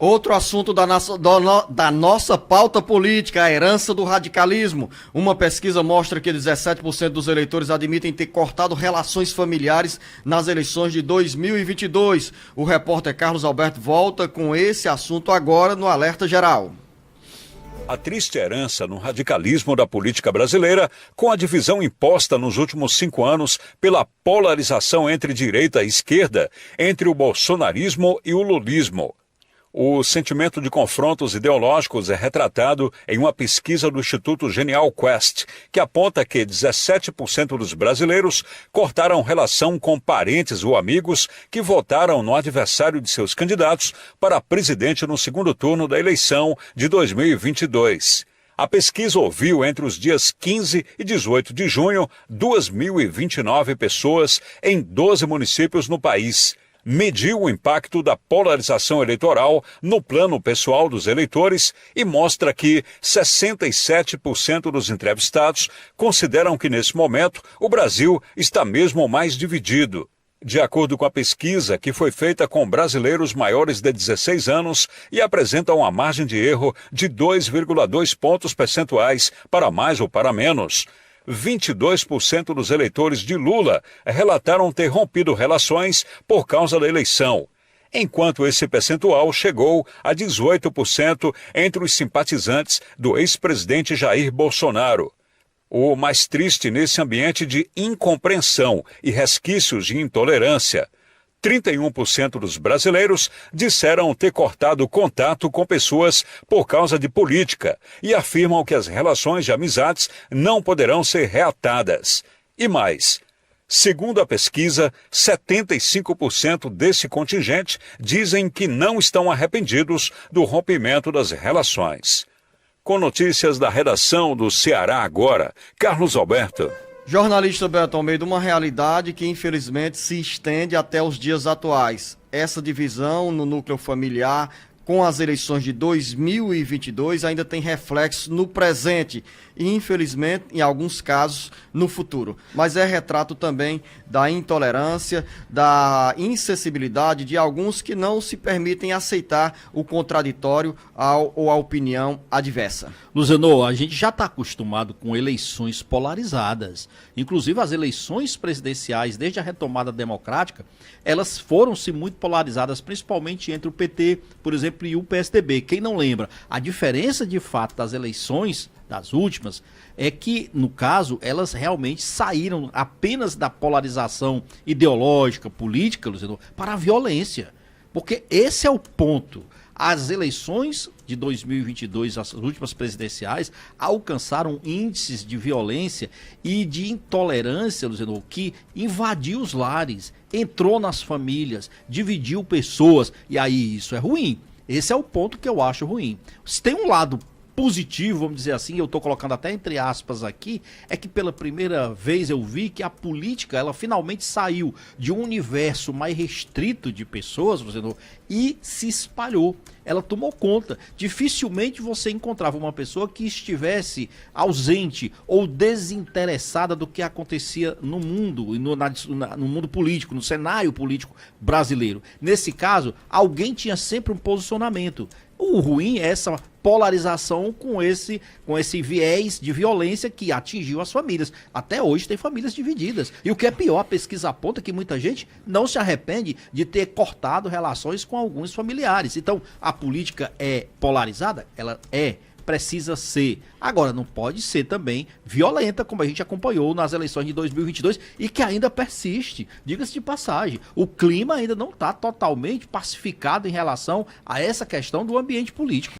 Outro assunto da nossa pauta política, a herança do radicalismo. Uma pesquisa mostra que 17% dos eleitores admitem ter cortado relações familiares nas eleições de 2022. O repórter Carlos Alberto volta com esse assunto agora no Alerta Geral. A triste herança no radicalismo da política brasileira, com a divisão imposta nos últimos 5 anos pela polarização entre direita e esquerda, entre o bolsonarismo e o lulismo. O sentimento de confrontos ideológicos é retratado em uma pesquisa do Instituto Genial Quest, que aponta que 17% dos brasileiros cortaram relação com parentes ou amigos que votaram no adversário de seus candidatos para presidente no segundo turno da eleição de 2022. A pesquisa ouviu entre os dias 15 e 18 de junho 2.029 pessoas em 12 municípios no país. Mediu o impacto da polarização eleitoral no plano pessoal dos eleitores e mostra que 67% dos entrevistados consideram que, nesse momento, o Brasil está mesmo mais dividido. De acordo com a pesquisa, que foi feita com brasileiros maiores de 16 anos e apresenta uma margem de erro de 2,2 pontos percentuais para mais ou para menos, 22% dos eleitores de Lula relataram ter rompido relações por causa da eleição, enquanto esse percentual chegou a 18% entre os simpatizantes do ex-presidente Jair Bolsonaro. O mais triste nesse ambiente de incompreensão e resquícios de intolerância, 31% dos brasileiros disseram ter cortado contato com pessoas por causa de política e afirmam que as relações de amizades não poderão ser reatadas. E mais, segundo a pesquisa, 75% desse contingente dizem que não estão arrependidos do rompimento das relações. Com notícias da redação do Ceará Agora, Carlos Alberto. Jornalista Beto Almeida, uma realidade que infelizmente se estende até os dias atuais. Essa divisão no núcleo familiar com as eleições de 2022 ainda tem reflexo no presente e, infelizmente, em alguns casos, no futuro. Mas é retrato também da intolerância, da insensibilidade de alguns que não se permitem aceitar o contraditório ou a opinião adversa. Luziano, a gente já está acostumado com eleições polarizadas. Inclusive, as eleições presidenciais, desde a retomada democrática, elas foram-se muito polarizadas, principalmente entre o PT, por exemplo, e o PSDB. Quem não lembra, a diferença de fato das eleições, das últimas, é que, no caso, elas realmente saíram apenas da polarização ideológica, política, Luziano, para a violência. Porque esse é o ponto. As eleições de 2022, as últimas presidenciais, alcançaram índices de violência e de intolerância, Luziano, que invadiu os lares, entrou nas famílias, dividiu pessoas, e aí isso é ruim. Esse é o ponto que eu acho ruim. Se tem um lado positivo, vamos dizer assim, eu estou colocando até entre aspas aqui, é que pela primeira vez eu vi que a política, ela finalmente saiu de um universo mais restrito de pessoas, e se espalhou. Ela tomou conta. Dificilmente você encontrava uma pessoa que estivesse ausente ou desinteressada do que acontecia no mundo, no mundo político, no cenário político brasileiro. Nesse caso, alguém tinha sempre um posicionamento. O ruim é essa polarização com esse viés de violência que atingiu as famílias. Até hoje tem famílias divididas. E o que é pior, a pesquisa aponta que muita gente não se arrepende de ter cortado relações com alguns familiares. Então, a política é polarizada? Ela precisa ser. Agora, não pode ser também violenta, como a gente acompanhou nas eleições de 2022 e que ainda persiste. Diga-se de passagem, o clima ainda não está totalmente pacificado em relação a essa questão do ambiente político.